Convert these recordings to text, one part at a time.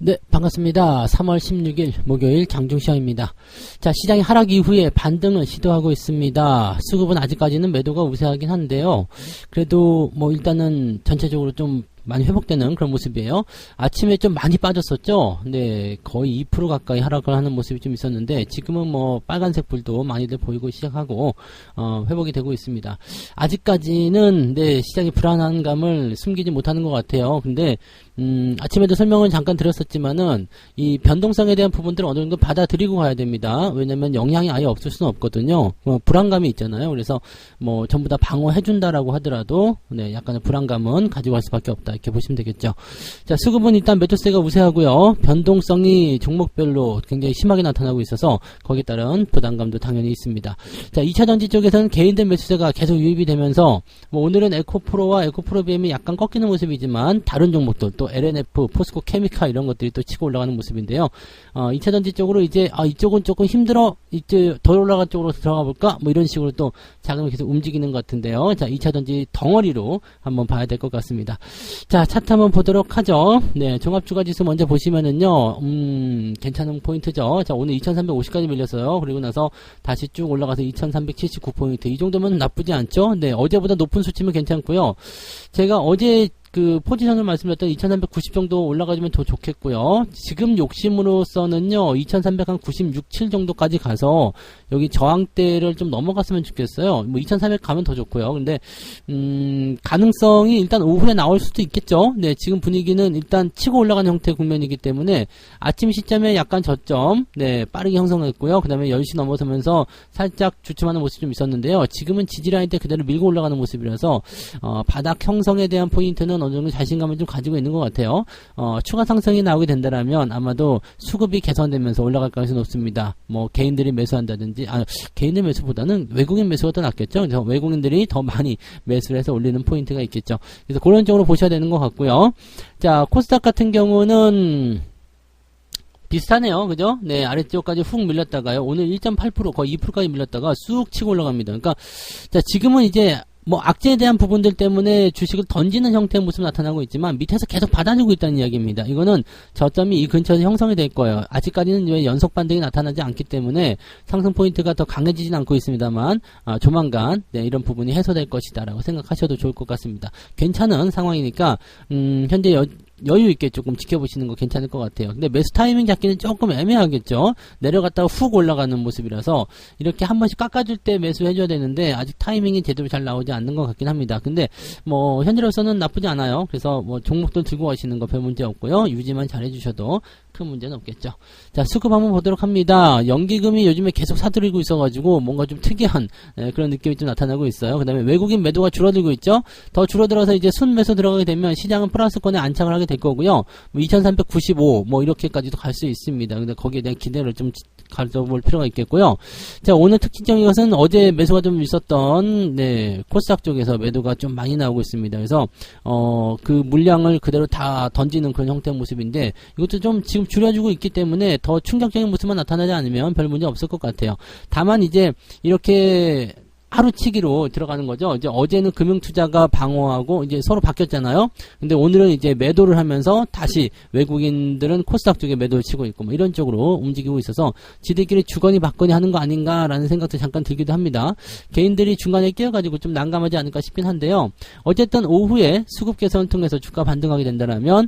네, 반갑습니다. 3월 16일 목요일 장중시황입니다. 자, 시장이 하락 이후에 반등을 시도하고 있습니다. 수급은 아직까지는 매도가 우세하긴 한데요. 그래도 뭐 일단은 전체적으로 좀 많이 회복되는 그런 모습이에요. 아침에 좀 많이 빠졌었죠. 네, 거의 2% 가까이 하락을 하는 모습이 좀 있었는데 지금은 뭐 빨간색 불도 많이들 보이고 시작하고 회복이 되고 있습니다. 아직까지는 네, 시장이 불안한 감을 숨기지 못하는 것 같아요. 근데 아침에도 설명을 잠깐 드렸었지만은 이 변동성에 대한 부분들을 어느 정도 받아들이고 가야 됩니다. 왜냐면 영향이 아예 없을 수는 없거든요. 불안감이 있잖아요. 그래서 뭐 전부 다 방어해준다라고 하더라도 네, 약간의 불안감은 가지고 갈 수밖에 없다. 이렇게 보시면 되겠죠. 자, 수급은 일단 매도세가 우세하고요. 변동성이 종목별로 굉장히 심하게 나타나고 있어서 거기에 따른 부담감도 당연히 있습니다. 자, 2차전지 쪽에서는 개인들 매수세가 계속 유입이 되면서 뭐 오늘은 에코프로와 에코프로 BM이 약간 꺾이는 모습이지만 다른 종목들 또 LNF, 포스코 케미카 이런 것들이 또 치고 올라가는 모습인데요. 2차전지 쪽으로 이제 이쪽은 조금 힘들어 이제 더 올라간 쪽으로 들어가 볼까? 뭐 이런 식으로 또 자금이 계속 움직이는 것 같은데요. 자, 2차전지 덩어리로 한번 봐야 될 것 같습니다. 자, 차트 한번 보도록 하죠. 네, 종합주가지수 먼저 보시면은요, 괜찮은 포인트죠. 자, 오늘 2350까지 밀렸어요. 그리고 나서 다시 쭉 올라가서 2379포인트. 이 정도면 나쁘지 않죠? 네, 어제보다 높은 수치면 괜찮고요. 제가 어제 그 포지션을 말씀드렸던 2390 정도 올라가주면 더 좋겠고요. 지금 욕심으로서는요 2396, 7 정도까지 가서 여기 저항대를 좀 넘어갔으면 좋겠어요. 뭐 2300 가면 더 좋고요. 근데 가능성이 일단 오후에 나올 수도 있겠죠. 네, 지금 분위기는 일단 치고 올라가는 형태의 국면이기 때문에 아침 시점에 약간 저점 네 빠르게 형성했고요. 그 다음에 10시 넘어서면서 살짝 주춤하는 모습이 좀 있었는데요. 지금은 지지라인대 그대로 밀고 올라가는 모습이라서 바닥 형성에 대한 포인트는 어느 정도 자신감을 좀 가지고 있는 것 같아요. 추가 상승이 나오게 된다라면 아마도 수급이 개선되면서 올라갈 가능성이 높습니다. 뭐 개인들이 매수한다든지 개인의 매수보다는 외국인 매수가 더 낫겠죠. 그래서 외국인들이 더 많이 매수를 해서 올리는 포인트가 있겠죠. 그래서 그런 쪽으로 보셔야 되는 것 같고요. 자, 코스닥 같은 경우는 비슷하네요. 그죠? 네, 아래쪽까지 훅 밀렸다가요. 오늘 1.8% 거의 2%까지 밀렸다가 쑥 치고 올라갑니다. 그러니까 자, 지금은 이제 뭐 악재에 대한 부분들 때문에 주식을 던지는 형태의 모습이 나타나고 있지만 밑에서 계속 받아주고 있다는 이야기입니다. 이거는 저점이 이 근처에서 형성이 될 거예요. 아직까지는 왜 연속 반등이 나타나지 않기 때문에 상승 포인트가 더 강해지진 않고 있습니다만 조만간 네, 이런 부분이 해소될 것이다라고 생각하셔도 좋을 것 같습니다. 괜찮은 상황이니까 현재 여유 있게 조금 지켜보시는 거 괜찮을 것 같아요. 근데 매수 타이밍 잡기는 조금 애매하겠죠. 내려갔다가 훅 올라가는 모습이라서 이렇게 한 번씩 깎아줄 때 매수해줘야 되는데 아직 타이밍이 제대로 잘 나오지 않는 것 같긴 합니다. 근데 뭐 현재로서는 나쁘지 않아요. 그래서 뭐 종목들 들고 가시는 거 별 문제 없고요. 유지만 잘 해주셔도 큰 문제는 없겠죠. 자, 수급 한번 보도록 합니다. 연기금이 요즘에 계속 사들이고 있어가지고 뭔가 좀 특이한 그런 느낌이 좀 나타나고 있어요. 그 다음에 외국인 매도가 줄어들고 있죠. 더 줄어들어서 이제 순매수 들어가게 되면 시장은 플러스권에 안착을 하게 될 거고요. 뭐 2395 뭐 이렇게까지도 갈 수 있습니다. 근데 거기에 대한 기대를 좀 가져볼 필요가 있겠고요. 자, 오늘 특징적인 것은 어제 매수가 좀 있었던 네, 코스닥 쪽에서 매도가 좀 많이 나오고 있습니다. 그래서 그 물량을 그대로 다 던지는 그런 형태의 모습인데 이것도 좀 지금 줄여주고 있기 때문에 더 충격적인 모습만 나타나지 않으면 별 문제 없을 것 같아요. 다만 이제 이렇게 하루치기로 들어가는 거죠. 이제 어제는 금융투자가 방어하고 이제 서로 바뀌었잖아요. 근데 오늘은 이제 매도를 하면서 다시 외국인들은 코스닥 쪽에 매도를 치고 있고 뭐 이런 쪽으로 움직이고 있어서 지들끼리 주거니 받거니 하는 거 아닌가라는 생각도 잠깐 들기도 합니다. 개인들이 중간에 끼어가지고 좀 난감하지 않을까 싶긴 한데요. 어쨌든 오후에 수급 개선을 통해서 주가 반등하게 된다면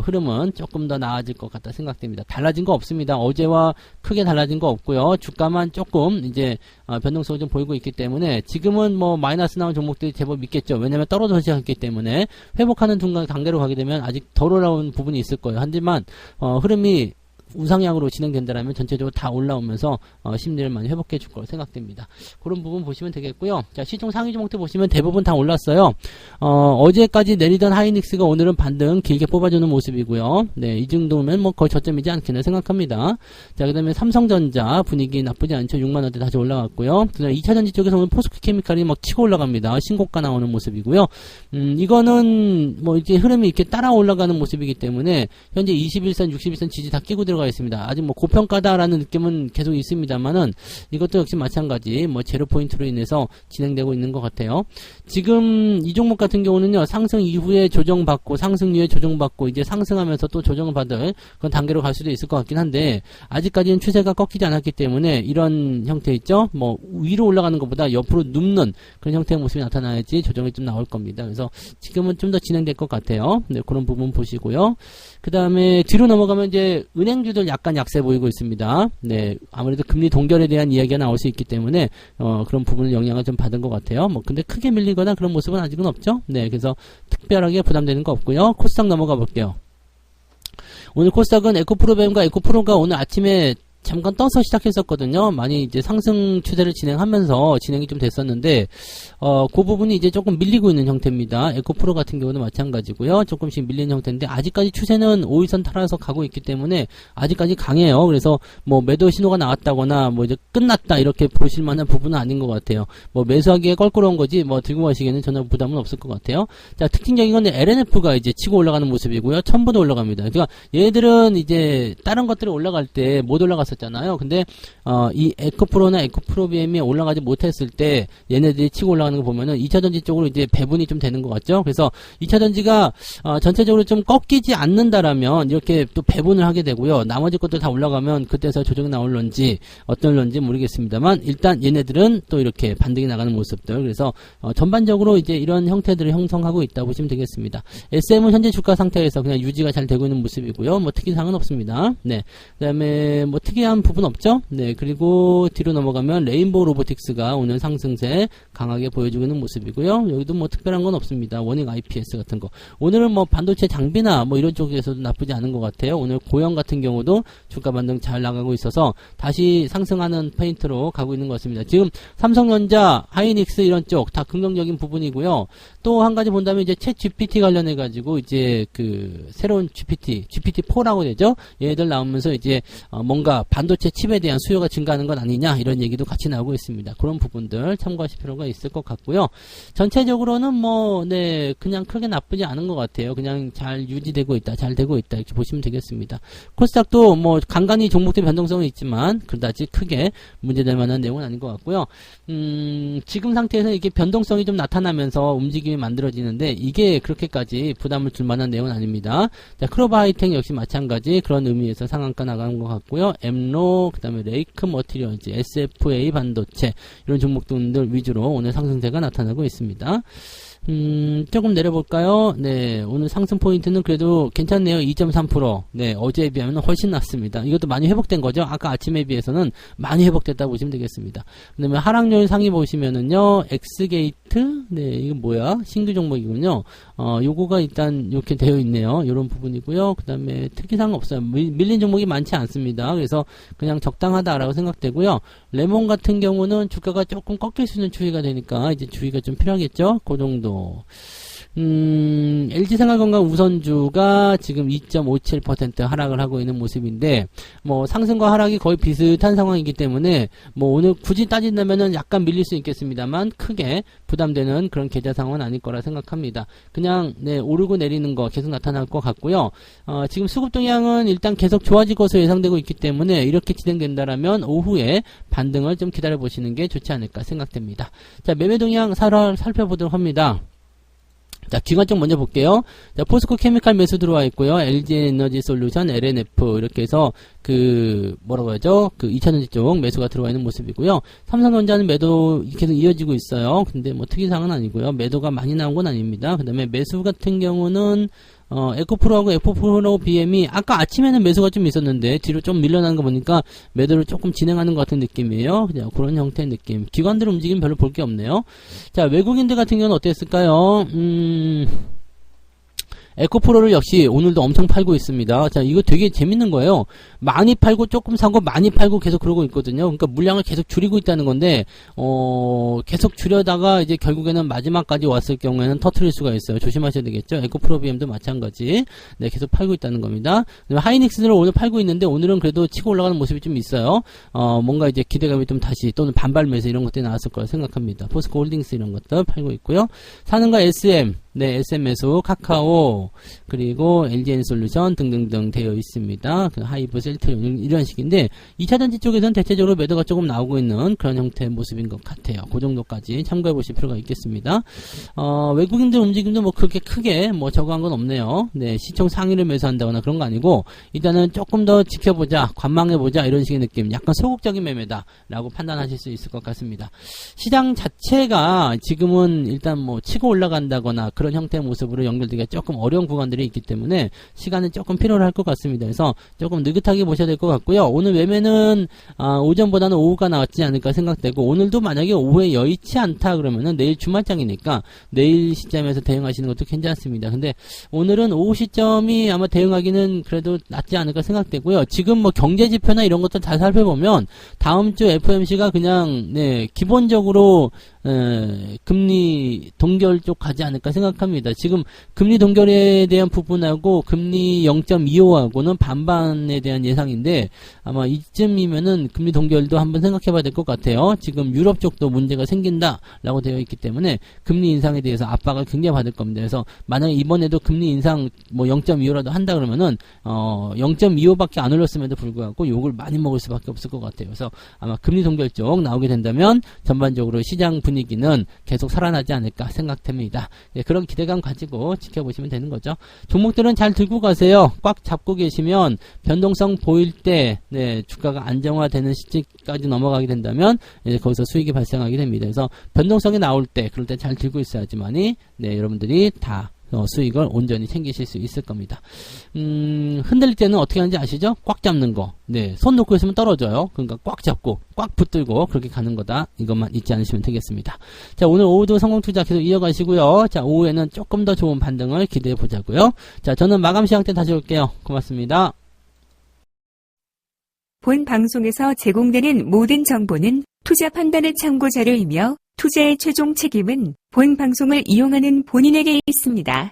흐름은 조금 더 나아질 것 같다 생각됩니다. 달라진 거 없습니다. 어제와 크게 달라진 거 없고요. 주가만 조금 이제 변동성을 좀 보이고 있기 때문에 지금은 뭐 마이너스 나온 종목들이 제법 있겠죠. 왜냐면 떨어져 시작했기 때문에 회복하는 순간 강대로 가게 되면 아직 덜 올라온 부분이 있을 거예요. 하지만 흐름이 우상향으로 진행된다면 전체적으로 다 올라오면서 심리를 많이 회복해 줄 거로 생각됩니다. 그런 부분 보시면 되겠고요. 자, 시총 상위 종목들 보시면 대부분 다 올랐어요. 어제까지 내리던 하이닉스가 오늘은 반등 길게 뽑아주는 모습이고요. 네, 이 정도면 뭐 거의 저점이지 않겠나 생각합니다. 자, 그 다음에 삼성전자 분위기 나쁘지 않죠. 6만원대 다시 올라갔고요. 그 다음에 2차전지 쪽에서 오늘 포스코 케미칼이 막 치고 올라갑니다. 신고가 나오는 모습이고요. 이거는 뭐 이제 흐름이 이렇게 따라 올라가는 모습이기 때문에 현재 21선, 61선 지지 다 끼고 들어가 들어가 있습니다. 아직 뭐 고평가다라는 느낌은 계속 있습니다만은 이것도 역시 마찬가지 뭐 제로 포인트로 인해서 진행되고 있는 것 같아요. 지금 이 종목 같은 경우는요, 상승 이후에 조정받고 상승 이후에 조정받고 이제 상승하면서 또 조정을 받을 그런 단계로 갈 수도 있을 것 같긴 한데, 아직까지는 추세가 꺾이지 않았기 때문에 이런 형태 있죠? 뭐 위로 올라가는 것보다 옆으로 눕는 그런 형태의 모습이 나타나야지 조정이 좀 나올 겁니다. 그래서 지금은 좀 더 진행될 것 같아요. 네, 그런 부분 보시고요. 그 다음에 뒤로 넘어가면 이제 은행주들 약간 약세 보이고 있습니다. 네, 아무래도 금리 동결에 대한 이야기가 나올 수 있기 때문에 그런 부분은 영향을 좀 받은 것 같아요. 뭐 근데 크게 밀리거나 그런 모습은 아직은 없죠. 네, 그래서 특별하게 부담되는 거 없고요. 코스닥 넘어가 볼게요. 오늘 코스닥은 에코프로뱀과 에코프로가 오늘 아침에 잠깐 떠서 시작했었거든요. 많이 이제 상승 추세를 진행하면서 진행이 좀 됐었는데, 그 부분이 이제 조금 밀리고 있는 형태입니다. 에코프로 같은 경우는 마찬가지고요. 조금씩 밀리는 형태인데, 아직까지 추세는 5일선 따라서 가고 있기 때문에 아직까지 강해요. 그래서 뭐 매도 신호가 나왔다거나 뭐 이제 끝났다 이렇게 보실 만한 부분은 아닌 것 같아요. 뭐 매수하기에 껄끄러운 거지 뭐 들고 가시기에는 전혀 부담은 없을 것 같아요. 자, 특징적인 건 LNF가 이제 치고 올라가는 모습이고요. 첨부도 올라갑니다. 그러니까 얘들은 이제 다른 것들이 올라갈 때 못 올라갔어요. 잖아요. 근데 이 에코프로나 에코프로비엠이 올라가지 못했을 때 얘네들이 치고 올라가는 거 보면은 2차전지 쪽으로 이제 배분이 좀 되는 것 같죠. 그래서 2차전지가 전체적으로 좀 꺾이지 않는다라면 이렇게 또 배분을 하게 되고요. 나머지 것들 다 올라가면 그때서 조정이 나올런지 어떨런지 모르겠습니다만, 일단 얘네들은 또 이렇게 반등이 나가는 모습들. 그래서 전반적으로 이제 이런 형태들을 형성하고 있다 보시면 되겠습니다. SM은 현재 주가 상태에서 그냥 유지가 잘 되고 있는 모습이고요. 뭐 특이사항은 없습니다. 네. 그다음에 뭐 특이한 부분 없죠? 네, 그리고 뒤로 넘어가면 레인보우 로보틱스가 오늘 상승세 강하게 보여주고 있는 모습이고요. 여기도 뭐 특별한 건 없습니다. 워닝 IPS 같은 거. 오늘은 뭐 반도체 장비나 뭐 이런 쪽에서도 나쁘지 않은 것 같아요. 오늘 고영 같은 경우도 주가 반등 잘 나가고 있어서 다시 상승하는 페인트로 가고 있는 것 같습니다. 지금 삼성전자, 하이닉스 이런 쪽 다 긍정적인 부분이고요. 또 한 가지 본다면 이제 챗 GPT 관련해 가지고 이제 그 새로운 GPT-4라고 되죠. 얘들 나오면서 이제 뭔가 반도체 칩에 대한 수요가 증가하는 건 아니냐 이런 얘기도 같이 나오고 있습니다. 그런 부분들 참고하실 필요가 있을 것 같고요. 전체적으로는 뭐 네, 그냥 크게 나쁘지 않은 것 같아요. 그냥 잘 유지되고 있다, 잘 되고 있다 이렇게 보시면 되겠습니다. 코스닥도 뭐 간간히 종목들 변동성은 있지만 그다지 크게 문제될 만한 내용은 아닌 것 같고요. 지금 상태에서 이게 변동성이 좀 나타나면서 움직임이 만들어지는데 이게 그렇게까지 부담을 줄 만한 내용은 아닙니다. 자, 크로바 하이텍 역시 마찬가지 그런 의미에서 상한가 나가는 것 같고요. 엠로, 그 다음에 레이크 머티리얼즈, SFA 반도체 이런 종목들 위주로 오늘 상승세가 나타나고 있습니다. 조금 내려볼까요? 네, 오늘 상승 포인트는 그래도 괜찮네요. 2.3%. 네, 어제에 비하면 훨씬 낮습니다. 이것도 많이 회복된 거죠. 아까 아침에 비해서는 많이 회복됐다고 보시면 되겠습니다. 그 다음에 하락률 상위 보시면은요, 엑스게이트, 네, 이거 뭐야? 신규 종목이군요. 요거가 일단 이렇게 되어 있네요. 요런 부분이고요. 그 다음에 특이사항 없어요. 밀린 종목이 많지 않습니다. 그래서 그냥 적당하다라고 생각되고요. 레몬 같은 경우는 주가가 조금 꺾일 수 있는 추이가 되니까 이제 주의가 좀 필요하겠죠. 그 정도. LG생활건강 우선주가 지금 2.57% 하락을 하고 있는 모습인데, 뭐 상승과 하락이 거의 비슷한 상황이기 때문에 뭐 오늘 굳이 따진다면은 약간 밀릴 수 있겠습니다만 크게 부담되는 그런 계좌 상황은 아닐 거라 생각합니다. 그냥 네, 오르고 내리는 거 계속 나타날 것 같고요. 지금 수급 동향은 일단 계속 좋아질 것으로 예상되고 있기 때문에 이렇게 진행된다라면 오후에 반등을 좀 기다려 보시는 게 좋지 않을까 생각됩니다. 자, 매매 동향 살펴보도록 합니다. 자, 기관 쪽 먼저 볼게요. 자, 포스코 케미칼 매수 들어와 있고요. LG 에너지 솔루션, LNF 이렇게 해서 그 뭐라고 하죠? 그 2차전지 쪽 매수가 들어와 있는 모습이고요. 삼성전자는 매도 계속 이어지고 있어요. 근데 뭐 특이사항은 아니고요. 매도가 많이 나온 건 아닙니다. 그다음에 매수 같은 경우는 에코프로하고 에코프로 BM이 아까 아침에는 매수가 좀 있었는데 뒤로 좀 밀려나는 거 보니까 매도를 조금 진행하는 것 같은 느낌이에요. 그냥 그런 형태의 느낌. 기관들 움직임 별로 볼 게 없네요. 자, 외국인들 같은 경우는 어땠을까요? 에코프로를 역시 오늘도 엄청 팔고 있습니다. 자, 이거 되게 재밌는 거예요. 많이 팔고 조금 사고 많이 팔고 계속 그러고 있거든요. 그러니까 물량을 계속 줄이고 있다는 건데 계속 줄여다가 이제 결국에는 마지막까지 왔을 경우에는 터트릴 수가 있어요. 조심하셔야 되겠죠. 에코프로 BM도 마찬가지. 네, 계속 팔고 있다는 겁니다. 하이닉스를 오늘 팔고 있는데 오늘은 그래도 치고 올라가는 모습이 좀 있어요. 뭔가 이제 기대감이 좀 다시 또는 반발 매수 이런 것들이 나왔을 거라 생각합니다. 포스코 홀딩스 이런 것들 팔고 있고요. 사는가 SM 네, SMSO, 카카오, 그리고 LG엔솔루션 등등등 되어 있습니다. 그 하이브, 셀트리온 이런 식인데 2차전지 쪽에서는 대체적으로 매도가 조금 나오고 있는 그런 형태의 모습인 것 같아요. 그 정도까지 참고해 보실 필요가 있겠습니다. 외국인들 움직임도 뭐 그렇게 크게 뭐 저거한 건 없네요. 네, 시총 상위를 매수한다거나 그런 거 아니고 일단은 조금 더 지켜보자, 관망해보자 이런 식의 느낌, 약간 소극적인 매매다라고 판단하실 수 있을 것 같습니다. 시장 자체가 지금은 일단 뭐 치고 올라간다거나 그런 형태의 모습으로 연결되기가 조금 어려운 구간들이 있기 때문에 시간은 조금 필요로 할 것 같습니다. 그래서 조금 느긋하게 보셔야 될 것 같고요. 오늘 매매는 오전보다는 오후가 나왔지 않을까 생각되고, 오늘도 만약에 오후에 여의치 않다 그러면은 내일 주말장이니까 내일 시점에서 대응하시는 것도 괜찮습니다. 근데 오늘은 오후 시점이 아마 대응하기는 그래도 낫지 않을까 생각되고요. 지금 뭐 경제지표나 이런 것들 다 살펴보면 다음 주 FOMC가 그냥 네, 기본적으로 금리 동결 쪽 가지 않을까 생각합니다. 지금 금리 동결에 대한 부분하고 금리 0.25하고는 반반에 대한 예상인데 아마 이쯤이면은 금리 동결도 한번 생각해 봐야 될 것 같아요. 지금 유럽 쪽도 문제가 생긴다라고 되어 있기 때문에 금리 인상에 대해서 압박을 굉장히 받을 겁니다. 그래서 만약에 이번에도 금리 인상 뭐 0.25라도 한다 그러면은 0.25밖에 안 올렸음에도 불구하고 욕을 많이 먹을 수밖에 없을 것 같아요. 그래서 아마 금리 동결 쪽 나오게 된다면 전반적으로 시장 분위기는 계속 살아나지 않을까 생각됩니다. 네, 그런 기대감 가지고 지켜보시면 되는 거죠. 종목들은 잘 들고 가세요. 꽉 잡고 계시면 변동성 보일 때 네, 주가가 안정화되는 시기까지 넘어가게 된다면 거기서 수익이 발생하게 됩니다. 그래서 변동성이 나올 때 그럴 때 잘 들고 있어야지만이 네, 여러분들이 다 수익을 온전히 챙기실 수 있을 겁니다. 흔들릴 때는 어떻게 하는지 아시죠? 꽉 잡는 거. 네, 손 놓고 있으면 떨어져요. 그러니까 꽉 잡고, 꽉 붙들고 그렇게 가는 거다. 이것만 잊지 않으시면 되겠습니다. 자, 오늘 오후도 성공투자 계속 이어가시고요. 자, 오후에는 조금 더 좋은 반등을 기대해 보자고요. 자, 저는 마감 시황 때 다시 올게요. 고맙습니다. 본 방송에서 제공되는 모든 정보는 투자 판단의 참고 자료이며 투자의 최종 책임은 본 방송을 이용하는 본인에게 있습니다.